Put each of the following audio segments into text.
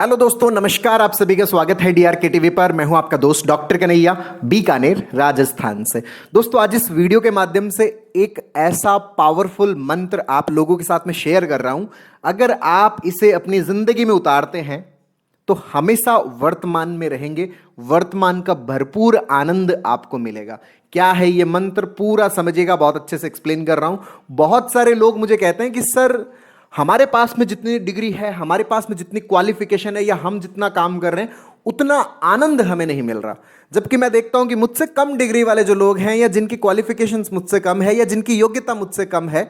Hello दोस्तों, नमस्कार। आप सभी का स्वागत है डीआरके टीवी पर। मैं हूं आपका दोस्त डॉक्टर कन्हैया, बीकानेर, राजस्थान से। दोस्तों, आज इस वीडियो के माध्यम से एक ऐसा पावरफुल मंत्र आप लोगों के साथ में शेयर कर रहा हूं। अगर आप इसे अपनी जिंदगी में उतारते हैं तो हमेशा वर्तमान में रहेंगे, वर्तमान का भरपूर आनंद आपको मिलेगा। क्या है ये मंत्र, पूरा समझिएगा। बहुत अच्छे से एक्सप्लेन कर रहा हूं। बहुत सारे लोग मुझे कहते हैं कि सर, हमारे पास में जितनी डिग्री है, हमारे पास में जितनी क्वालिफिकेशन है, या हम जितना काम कर रहे हैं उतना आनंद हमें नहीं मिल रहा। जबकि मैं देखता हूं कि मुझसे कम डिग्री वाले जो लोग हैं, या जिनकी क्वालिफिकेशंस मुझसे कम है, या जिनकी योग्यता मुझसे कम है,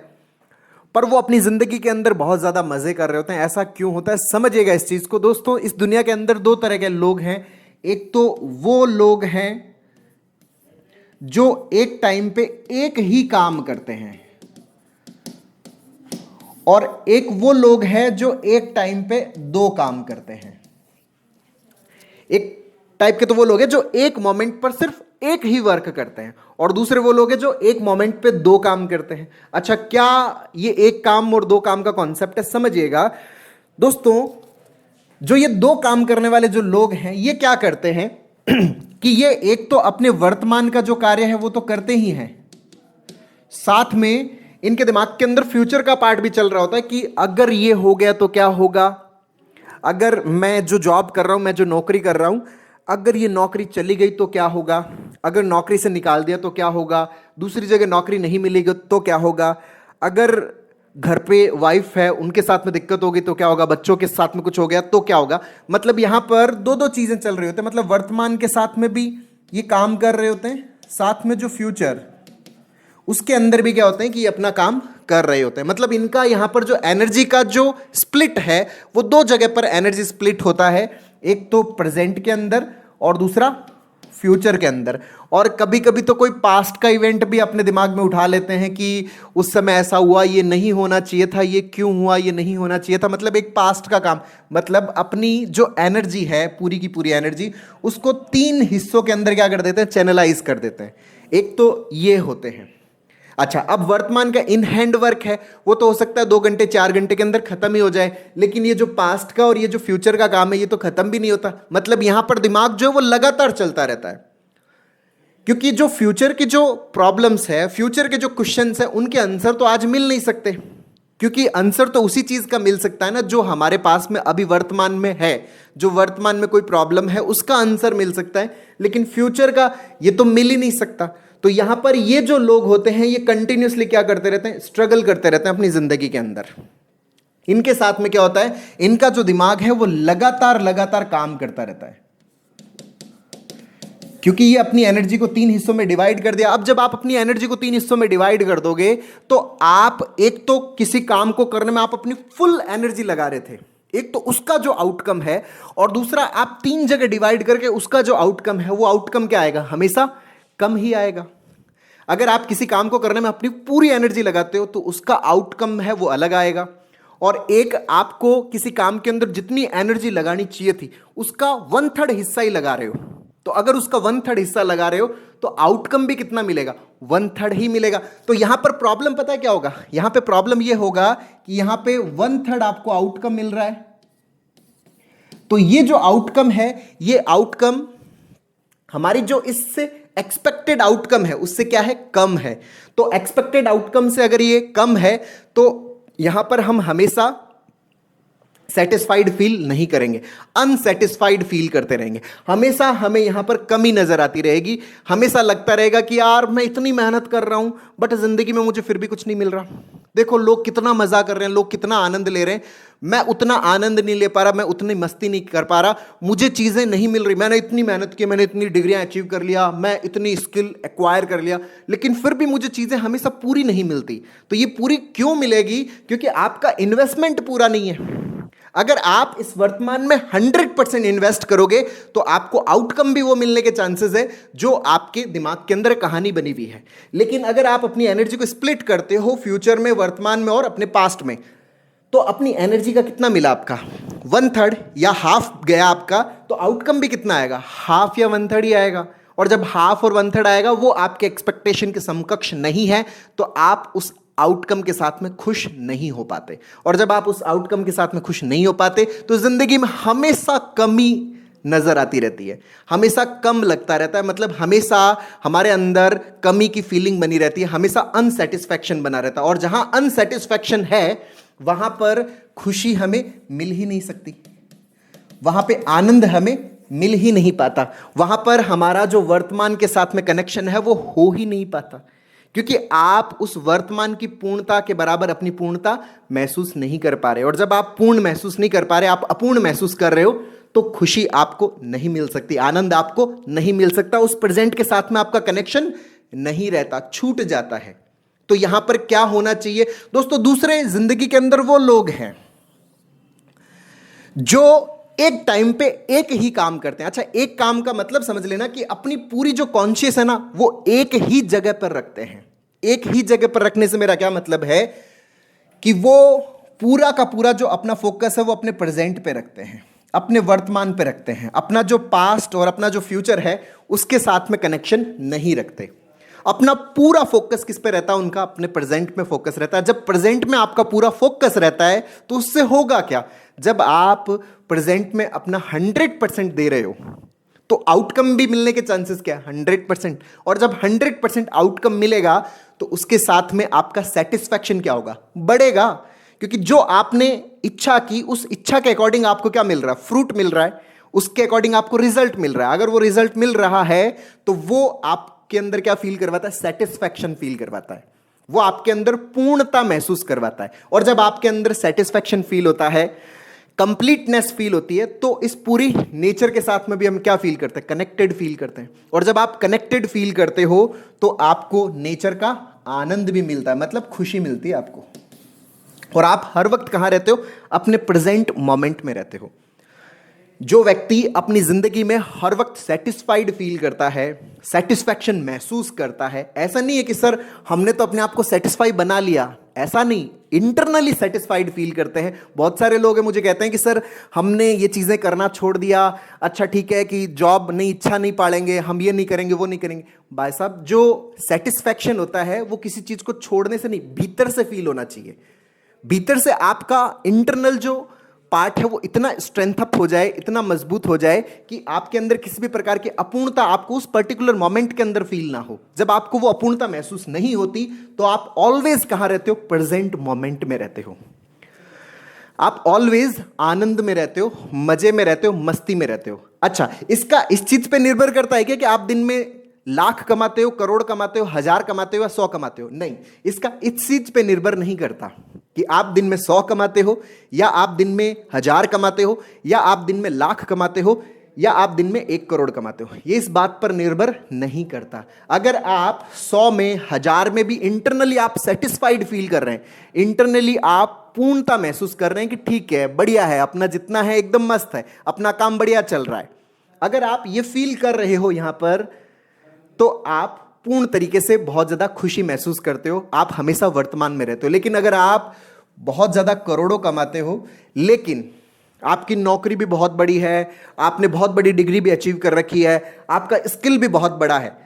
पर वो अपनी जिंदगी के अंदर बहुत ज्यादा मजे कर रहे होते हैं। ऐसा क्यों होता है, समझिएगा इस चीज को। दोस्तों, इस दुनिया के अंदर दो तरह के लोग हैं। एक तो वो लोग हैं जो एक टाइम पे एक ही काम करते हैं, और एक वो लोग हैं जो एक टाइम पे दो काम करते हैं। एक टाइप के तो वो लोग हैं जो एक मोमेंट पर सिर्फ एक ही वर्क करते हैं, और दूसरे वो लोग हैं जो एक मोमेंट पे दो काम करते हैं। अच्छा, क्या ये एक काम और दो काम का कॉन्सेप्ट है, समझिएगा दोस्तों। जो ये दो काम करने वाले जो लोग हैं, ये क्या करते हैं कि ये एक तो अपने वर्तमान का जो कार्य है वो तो करते ही हैं, साथ में इनके दिमाग के अंदर फ्यूचर का पार्ट भी चल रहा होता है कि अगर ये हो गया तो क्या होगा, अगर मैं जो जॉब कर रहा हूं, मैं जो नौकरी कर रहा हूं, अगर ये नौकरी चली गई तो क्या होगा, अगर नौकरी से निकाल दिया तो क्या होगा, दूसरी जगह नौकरी नहीं मिलेगी तो क्या होगा, अगर घर पे वाइफ है उनके साथ में दिक्कत होगी तो क्या होगा, बच्चों के साथ में कुछ हो गया तो क्या होगा। मतलब यहां पर दो दो चीजें चल रही होती है। मतलब वर्तमान के साथ में भी ये काम कर रहे होते हैं, साथ में जो फ्यूचर उसके अंदर भी क्या होते हैं कि ये अपना काम कर रहे होते हैं। मतलब इनका यहां पर जो एनर्जी का जो स्प्लिट है वो दो जगह पर एनर्जी स्प्लिट होता है। एक तो प्रेजेंट के अंदर और दूसरा फ्यूचर के अंदर। और कभी कभी तो कोई पास्ट का इवेंट भी अपने दिमाग में उठा लेते हैं कि उस समय ऐसा हुआ, ये नहीं होना चाहिए था, ये क्यों हुआ, ये नहीं होना चाहिए था। मतलब एक पास्ट का काम। मतलब अपनी जो एनर्जी है, पूरी की पूरी एनर्जी, उसको तीन हिस्सों के अंदर क्या कर देते हैं, चैनलाइज कर देते हैं। एक तो ये होते हैं। अच्छा, अब वर्तमान का इन हैंड वर्क है, वो तो हो सकता है 2 घंटे 4 घंटे के अंदर खत्म ही हो जाए। लेकिन ये जो पास्ट का और ये जो फ्यूचर का काम है, ये तो खत्म भी नहीं होता। मतलब यहां पर दिमाग जो है वो लगातार चलता रहता है, क्योंकि जो फ्यूचर की जो प्रॉब्लम्स है, फ्यूचर के जो क्वेश्चंस है, उनके आंसर तो आज मिल नहीं सकते। क्योंकि आंसर तो उसी चीज का मिल सकता है ना जो हमारे पास में अभी वर्तमान में है। जो वर्तमान में कोई प्रॉब्लम है उसका आंसर मिल सकता है, लेकिन फ्यूचर का ये तो मिल ही नहीं सकता। तो यहां पर ये जो लोग होते हैं, ये कंटिन्यूसली क्या करते रहते हैं, स्ट्रगल करते रहते हैं अपनी जिंदगी के अंदर। इनके साथ में क्या होता है, इनका जो दिमाग है वो लगातार लगातार काम करता रहता है, क्योंकि ये अपनी एनर्जी को 3 हिस्सों में डिवाइड कर दिया। अब जब आप अपनी एनर्जी को 3 हिस्सों में डिवाइड कर दोगे, तो आप एक तो किसी काम को करने में आप अपनी फुल एनर्जी लगा रहे थे, एक तो उसका जो आउटकम है, और दूसरा आप 3 जगह डिवाइड करके उसका जो आउटकम है, वो आउटकम क्या आएगा, हमेशा कम ही आएगा। अगर आप किसी काम को करने में अपनी पूरी एनर्जी लगाते हो तो उसका आउटकम है वो अलग आएगा। और एक आपको किसी काम के अंदर जितनी एनर्जी लगानी चाहिए थी उसका 1/3 हिस्सा ही लगा रहे हो, तो अगर उसका 1/3 हिस्सा लगा रहे हो तो आउटकम भी कितना मिलेगा, 1/3 ही मिलेगा। तो यहां पर प्रॉब्लम पता है क्या होगा, यहां पे प्रॉब्लम ये होगा कि यहां पे 1/3 आपको आउटकम मिल रहा है, तो ये जो आउटकम है, ये आउटकम हमारी जो इससे एक्सपेक्टेड आउटकम है उससे क्या है, कम है। तो एक्सपेक्टेड आउटकम से अगर ये कम है तो यहां पर हम हमेशा सेटिस्फाइड फील नहीं करेंगे, अनसेटिस्फाइड फील करते रहेंगे। हमेशा हमें यहां पर कमी नजर आती रहेगी। हमेशा लगता रहेगा कि यार मैं इतनी मेहनत कर रहा हूं बट जिंदगी में मुझे फिर भी कुछ नहीं मिल रहा। देखो लोग कितना मजा कर रहे हैं, लोग कितना आनंद ले रहे हैं, मैं उतना आनंद नहीं ले पा रहा, मैं उतनी मस्ती नहीं कर पा रहा, मुझे चीजें नहीं मिल रही। मैंने इतनी मेहनत की, मैंने इतनी डिग्रियां अचीव कर लिया, मैं इतनी स्किल एक्वायर कर लिया, लेकिन फिर भी मुझे चीजें हमेशा पूरी नहीं मिलती। तो ये पूरी क्यों मिलेगी, क्योंकि आपका इन्वेस्टमेंट पूरा नहीं है। अगर आप इस वर्तमान में 100% इन्वेस्ट करोगे तो आपको आउटकम भी वो मिलने के चांसेस है जो आपके दिमाग के अंदर कहानी बनी हुई है। लेकिन अगर आप अपनी एनर्जी को स्प्लिट करते हो फ्यूचर में, वर्तमान में और अपने पास्ट में, तो अपनी एनर्जी का कितना मिला, आपका 1/3 या हाफ गया आपका, तो आउटकम भी कितना आएगा, हाफ या 1/3 ही आएगा। और जब हाफ और 1/3 आएगा वो आपके एक्सपेक्टेशन के समकक्ष नहीं है, तो आप उस आउटकम के साथ में खुश नहीं हो पाते। और जब आप उस आउटकम के साथ में खुश नहीं हो पाते तो जिंदगी में हमेशा कमी नजर आती रहती है, हमेशा कम लगता रहता है, मतलब हमेशा हमारे अंदर कमी की फीलिंग बनी रहती है, हमेशा अनसेटिस्फैक्शन बना रहता है। और जहां अनसेटिस्फैक्शन है वहां पर खुशी हमें मिल ही नहीं सकती, वहां पे आनंद हमें मिल ही नहीं पाता, वहां पर हमारा जो वर्तमान के साथ में कनेक्शन है वो हो ही नहीं पाता, क्योंकि आप उस वर्तमान की पूर्णता के बराबर अपनी पूर्णता महसूस नहीं कर पा रहे। और जब आप पूर्ण महसूस नहीं कर पा रहे, आप अपूर्ण महसूस कर रहे हो, तो खुशी आपको नहीं मिल सकती, आनंद आपको नहीं मिल सकता, उस प्रेजेंट के साथ में आपका कनेक्शन नहीं रहता, छूट जाता है। तो यहां पर क्या होना चाहिए दोस्तों? दूसरे जिंदगी के अंदर वो लोग हैं जो एक टाइम पे एक ही काम करते हैं। अच्छा, एक काम का मतलब समझ लेना कि अपनी पूरी जो कॉन्शियस है ना, वो एक ही जगह पर रखते हैं। एक ही जगह पर रखने से मेरा क्या मतलब है कि वो पूरा का पूरा जो अपना फोकस है वो अपने प्रेजेंट पे रखते हैं, अपने वर्तमान पे रखते हैं, अपना जो पास्ट और अपना जो फ्यूचर है उसके साथ में कनेक्शन नहीं रखते। अपना पूरा फोकस किस पे रहता है? उनका अपने प्रेजेंट में फोकस रहता है। जब प्रेजेंट में आपका पूरा फोकस रहता है तो उससे होगा क्या? जब आप प्रेजेंट में अपना 100% दे रहे हो तो आउटकम भी मिलने के चांसेस क्या है? 100%। और जब 100% आउटकम मिलेगा तो उसके साथ में आपका सेटिस्फैक्शन क्या होगा? बढ़ेगा, क्योंकि जो आपने इच्छा की उस इच्छा के अकॉर्डिंग आपको क्या मिल रहा है? फ्रूट मिल रहा है, उसके अकॉर्डिंग आपको रिजल्ट मिल रहा है। अगर वो रिजल्ट मिल रहा है तो वो आपके अंदर क्या फील करवाता है? सेटिस्फैक्शन फील करवाता है, वो आपके अंदर पूर्णता महसूस करवाता है। और जब आपके अंदर सेटिस्फैक्शन फील होता है, कंप्लीटनेस फील होती है, तो इस पूरी नेचर के साथ में भी हम क्या फील करते हैं? कनेक्टेड फील करते हैं। और जब आप कनेक्टेड फील करते हो तो आपको नेचर का आनंद भी मिलता है, मतलब खुशी मिलती है आपको। और आप हर वक्त कहां रहते हो? अपने प्रेजेंट मोमेंट में रहते हो। जो व्यक्ति अपनी जिंदगी में हर वक्त सेटिस्फाइड फील करता है, सेटिस्फैक्शन महसूस करता है, ऐसा नहीं है कि सर हमने तो अपने आप को सेटिस्फाई बना लिया, ऐसा नहीं, इंटरनली सेटिस्फाइड फील करते हैं। बहुत सारे लोग हैं मुझे कहते हैं कि सर हमने ये चीज़ें करना छोड़ दिया, अच्छा ठीक है कि जॉब नहीं, इच्छा नहीं पालेंगे, हम ये नहीं करेंगे, वो नहीं करेंगे। भाई साहब, जो सेटिस्फैक्शन होता है वो किसी चीज़ को छोड़ने से नहीं, भीतर से फील होना चाहिए। भीतर से आपका इंटरनल जो पार्ट है वो इतना स्ट्रेंथ अप हो जाए, इतना मजबूत हो जाए कि आपके अंदर किसी भी प्रकार की अपूर्णता आपको उस पर्टिकुलर मोमेंट के अंदर फील ना हो। जब आपको वो अपूर्णता महसूस नहीं होती तो आप ऑलवेज कहां रहते हो? प्रेजेंट मोमेंट में रहते हो। आप ऑलवेज आनंद में रहते हो, मजे में रहते हो, मस्ती में रहते हो। अच्छा, इसका इस चीज पे निर्भर करता है क्या कि आप दिन में लाख कमाते हो, करोड़ कमाते हो, 1000 कमाते हो या 100 कमाते हो? नहीं, इसका इस चीज पे निर्भर नहीं करता कि आप दिन में 100 कमाते हो या आप दिन में 1000 कमाते हो या आप दिन में लाख कमाते हो या आप दिन में 1 करोड़ कमाते हो। ये इस बात पर निर्भर नहीं करता। अगर आप 100 में, 1000 में भी इंटरनली आप सेटिस्फाइड फील कर रहे हैं, इंटरनली आप पूर्णता महसूस कर रहे हैं कि ठीक है, बढ़िया है, अपना जितना है एकदम मस्त है, अपना काम बढ़िया चल रहा है, अगर आप ये फील कर रहे हो यहां पर, तो आप पूर्ण तरीके से बहुत ज्यादा खुशी महसूस करते हो, आप हमेशा वर्तमान में रहते हो। लेकिन अगर आप बहुत ज्यादा करोड़ों कमाते हो लेकिन आपकी नौकरी भी बहुत बड़ी है, आपने बहुत बड़ी डिग्री भी अचीव कर रखी है, आपका स्किल भी बहुत बड़ा है,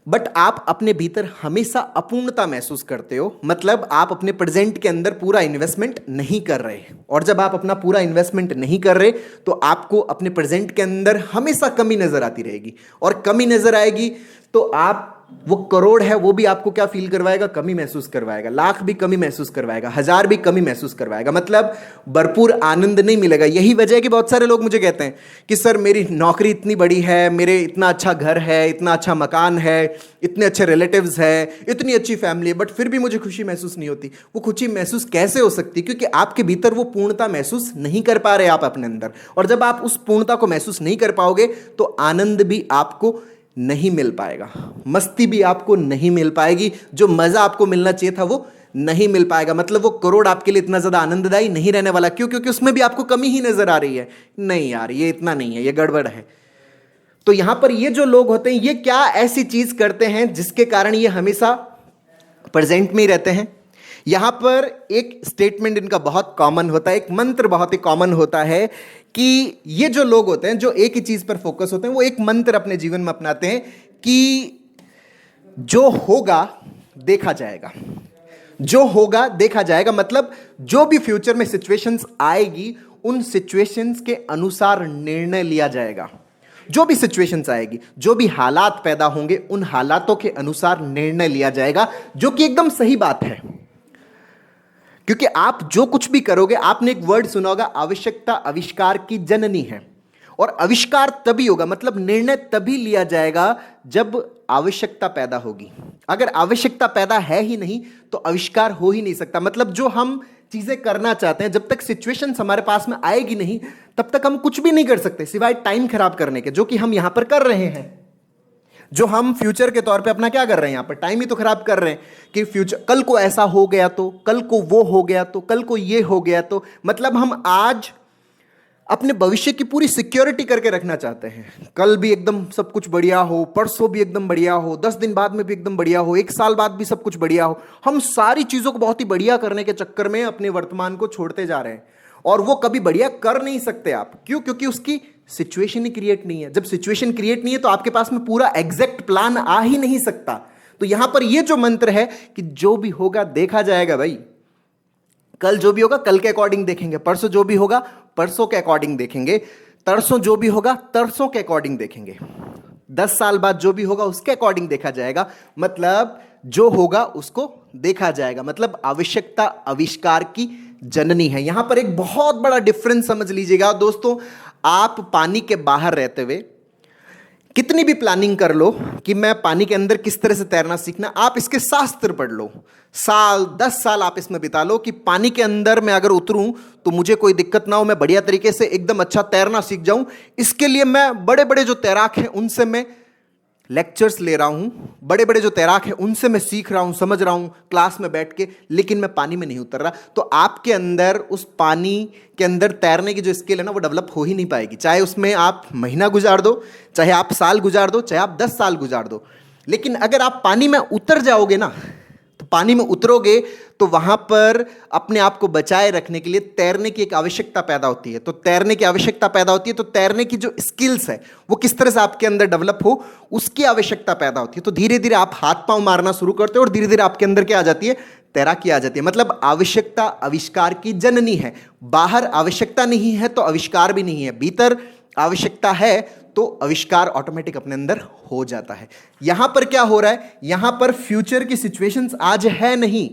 बट आप अपने भीतर हमेशा अपूर्णता महसूस करते हो, मतलब आप अपने प्रेजेंट के अंदर पूरा इन्वेस्टमेंट नहीं कर रहे। और जब आप अपना पूरा इन्वेस्टमेंट नहीं कर रहे तो आपको अपने प्रेजेंट के अंदर हमेशा कमी नजर आती रहेगी। और कमी नजर आएगी तो आप, वो करोड़ है वो भी आपको क्या फील करवाएगा? कमी महसूस करवाएगा। लाख भी कमी महसूस करवाएगा, 1000 भी कमी महसूस करवाएगा, मतलब भरपूर आनंद नहीं मिलेगा। यही वजह है कि बहुत सारे लोग मुझे कहते हैं कि सर मेरी नौकरी इतनी बड़ी है, मेरे इतना अच्छा घर है, इतना अच्छा मकान है, इतने अच्छे रिलेटिव्स है, इतनी अच्छी फैमिली है, बट फिर भी मुझे खुशी महसूस नहीं होती। वो खुशी महसूस कैसे हो सकती? क्योंकि आपके भीतर वो पूर्णता महसूस नहीं कर पा रहे आप अपने अंदर। और जब आप उस पूर्णता को महसूस नहीं कर पाओगे तो आनंद भी आपको नहीं मिल पाएगा, मस्ती भी आपको नहीं मिल पाएगी, जो मजा आपको मिलना चाहिए था वो नहीं मिल पाएगा। मतलब वो करोड़ आपके लिए इतना ज्यादा आनंददायी नहीं रहने वाला। क्यों? क्योंकि उसमें भी आपको कमी ही नजर आ रही है। नहीं यार, ये इतना नहीं है, ये गड़बड़ है। तो यहां पर ये जो लोग होते हैं, ये क्या ऐसी चीज करते हैं जिसके कारण ये हमेशा प्रेजेंट में ही रहते हैं? यहां पर एक स्टेटमेंट इनका बहुत कॉमन होता है, एक मंत्र बहुत ही कॉमन होता है कि ये जो लोग होते हैं जो एक ही चीज पर फोकस होते हैं, वो एक मंत्र अपने जीवन में अपनाते हैं कि जो होगा देखा जाएगा, जो होगा देखा जाएगा, मतलब जो भी फ्यूचर में सिचुएशंस आएगी उन सिचुएशंस के अनुसार निर्णय लिया जाएगा। जो भी सिचुएशंस आएगी, जो भी हालात पैदा होंगे, उन हालातों के अनुसार निर्णय लिया जाएगा, जो कि एकदम सही बात है। क्योंकि आप जो कुछ भी करोगे, आपने एक वर्ड सुना होगा, आवश्यकता आविष्कार की जननी है। और आविष्कार तभी होगा, मतलब निर्णय तभी लिया जाएगा जब आवश्यकता पैदा होगी। अगर आवश्यकता पैदा है ही नहीं तो आविष्कार हो ही नहीं सकता। मतलब जो हम चीजें करना चाहते हैं, जब तक सिचुएशन हमारे पास में आएगी नहीं, तब तक हम कुछ भी नहीं कर सकते सिवाय टाइम खराब करने के, जो कि हम यहां पर कर रहे हैं। जो हम फ्यूचर के तौर पे अपना क्या कर रहे हैं, यहां पर टाइम ही तो खराब कर रहे हैं कि फ्यूचर, कल को ऐसा हो गया तो, कल को वो हो गया तो, कल को ये हो गया तो। मतलब हम आज अपने भविष्य की पूरी सिक्योरिटी करके रखना चाहते हैं, कल भी एकदम सब कुछ बढ़िया हो, परसों भी एकदम बढ़िया हो, 10 दिन बाद में भी एकदम बढ़िया हो, 1 साल बाद भी सब कुछ बढ़िया हो। हम सारी चीजों को बहुत ही बढ़िया करने के चक्कर में अपने वर्तमान को छोड़ते जा रहे हैं, और वो कभी बढ़िया कर नहीं सकते आप। क्यों? क्योंकि उसकी सिचुएशन ही क्रिएट नहीं है। जब सिचुएशन क्रिएट नहीं है तो आपके पास में पूरा एग्जैक्ट प्लान आ ही नहीं सकता। तो यहां पर ये जो मंत्र है कि जो भी होगा देखा जाएगा भाई, कल जो भी होगा कल के अकॉर्डिंग देखेंगे, परसों जो भी होगा परसों के अकॉर्डिंग देखेंगे, तरसों जो भी होगा तरसों के अकॉर्डिंग देखेंगे, 10 साल बाद जो भी होगा उसके अकॉर्डिंग देखा जाएगा। मतलब जो होगा उसको देखा जाएगा। मतलब आवश्यकता आविष्कार की जननी है। यहां पर एक बहुत बड़ा डिफरेंस समझ लीजिएगा दोस्तों। आप पानी के बाहर रहते हुए कितनी भी प्लानिंग कर लो कि मैं पानी के अंदर किस तरह से तैरना सीखना, आप इसके शास्त्र पढ़ लो, साल 10 साल आप इसमें बिता लो कि पानी के अंदर मैं अगर उतरूं तो मुझे कोई दिक्कत ना हो, मैं बढ़िया तरीके से एकदम अच्छा तैरना सीख जाऊं। इसके लिए मैं बड़े बड़े जो तैराक हैं उनसे मैं लेक्चर्स ले रहा हूं, बड़े बड़े जो तैराक हैं उनसे मैं सीख रहा हूं, समझ रहा हूं क्लास में बैठ के, लेकिन मैं पानी में नहीं उतर रहा। तो आपके अंदर उस पानी के अंदर तैरने की जो स्किल है ना, वो डेवलप हो ही नहीं पाएगी। चाहे उसमें आप महीना गुजार दो, चाहे आप साल गुजार दो, चाहे आप 10 साल गुजार दो। लेकिन अगर आप पानी में उतर जाओगे ना, तो पानी में उतरोगे तो वहां पर अपने आप को बचाए रखने के लिए तैरने की एक आवश्यकता पैदा होती है। तो तैरने की आवश्यकता पैदा होती है, तो तैरने की जो स्किल्स है वो किस तरह से आपके अंदर डेवलप हो, उसकी आवश्यकता पैदा होती है। तो धीरे धीरे आप हाथ पांव मारना शुरू करते हो और धीरे धीरे आपके अंदर क्या आ जाती है, तैराकी आ जाती है। मतलब आवश्यकता आविष्कार की जननी है। बाहर आवश्यकता नहीं है तो आविष्कार भी नहीं है, भीतर आवश्यकता है तो आविष्कार ऑटोमेटिक अपने अंदर हो जाता है। यहां पर क्या हो रहा है, यहां पर फ्यूचर की सिचुएशंस आज है नहीं,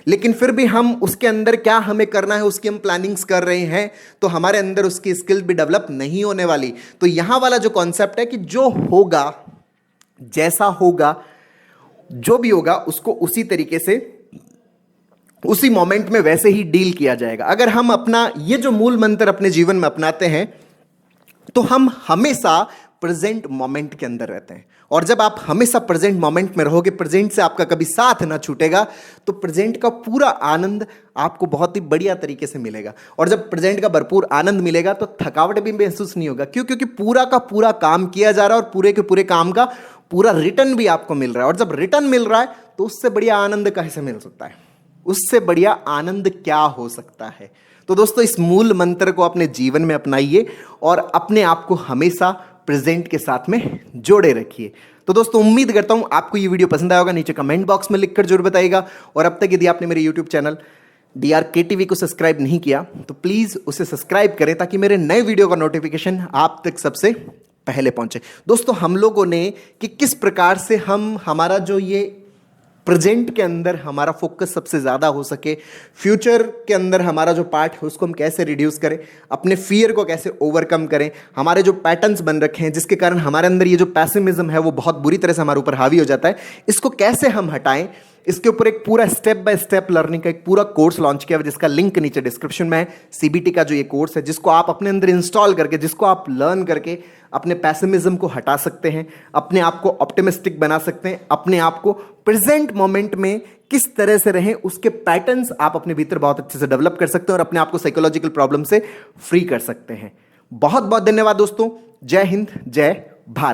लेकिन फिर भी हम उसके अंदर क्या हमें करना है उसकी हम प्लानिंग्स कर रहे हैं, तो हमारे अंदर उसकी स्किल भी डेवलप नहीं होने वाली। तो यहां वाला जो कॉन्सेप्ट है कि जो होगा, जैसा होगा, जो भी होगा उसको उसी तरीके से उसी मोमेंट में वैसे ही डील किया जाएगा। अगर हम अपना ये जो मूल मंत्र अपने जीवन में अपनाते हैं तो हम हमेशा प्रेजेंट मोमेंट के अंदर रहते हैं। और जब आप हमेशा प्रेजेंट मोमेंट में रहोगे, प्रेजेंट से आपका कभी साथ ना छूटेगा, तो प्रेजेंट का पूरा आनंद आपको बहुत ही बढ़िया तरीके से मिलेगा। और जब प्रेजेंट का भरपूर आनंद मिलेगा तो थकावट भी महसूस नहीं होगा। क्यों? क्योंकि पूरा का पूरा काम किया जा रहा है और पूरे के पूरे काम का पूरा रिटर्न भी आपको मिल रहा है। और जब रिटर्न मिल रहा है तो उससे बढ़िया आनंद कैसे मिल सकता है, उससे बढ़िया आनंद क्या हो सकता है। तो दोस्तों इस मूल मंत्र को अपने जीवन में अपनाइए और अपने आप को हमेशा प्रेजेंट के साथ में जोड़े रखिए। तो दोस्तों उम्मीद करता हूं आपको ये वीडियो पसंद आया होगा। नीचे कमेंट बॉक्स में लिखकर जरूर बताइएगा। और अब तक यदि आपने मेरे यूट्यूब चैनल DRK TV को सब्सक्राइब नहीं किया तो प्लीज उसे सब्सक्राइब करें, ताकि मेरे नए वीडियो का नोटिफिकेशन आप तक सबसे पहले पहुंचे। दोस्तों हम लोगों ने कि किस प्रकार से हम हमारा जो ये प्रेजेंट के अंदर हमारा फोकस सबसे ज़्यादा हो सके, फ्यूचर के अंदर हमारा जो पार्ट है उसको हम कैसे रिड्यूस करें, अपने फियर को कैसे ओवरकम करें, हमारे जो पैटर्न्स बन रखे हैं जिसके कारण हमारे अंदर ये जो पैसिमिज्म है वो बहुत बुरी तरह से हमारे ऊपर हावी हो जाता है, इसको कैसे हम हटाएं, इसके ऊपर एक पूरा स्टेप बाय स्टेप लर्निंग का एक पूरा कोर्स लॉन्च किया, जिसका लिंक नीचे डिस्क्रिप्शन में है। CBT का जो ये कोर्स है जिसको आप अपने अंदर इंस्टॉल करके, जिसको आप लर्न करके अपने पैसिमिज्म को हटा सकते हैं, अपने आप को ऑप्टिमिस्टिक बना सकते हैं, अपने आप को प्रेजेंट मोमेंट में किस तरह से रहें उसके पैटर्न्स आप अपने भीतर बहुत अच्छे से डेवलप कर सकते हैं और अपने आप को साइकोलॉजिकल प्रॉब्लम से फ्री कर सकते हैं। बहुत बहुत धन्यवाद दोस्तों। जय हिंद, जय भारत।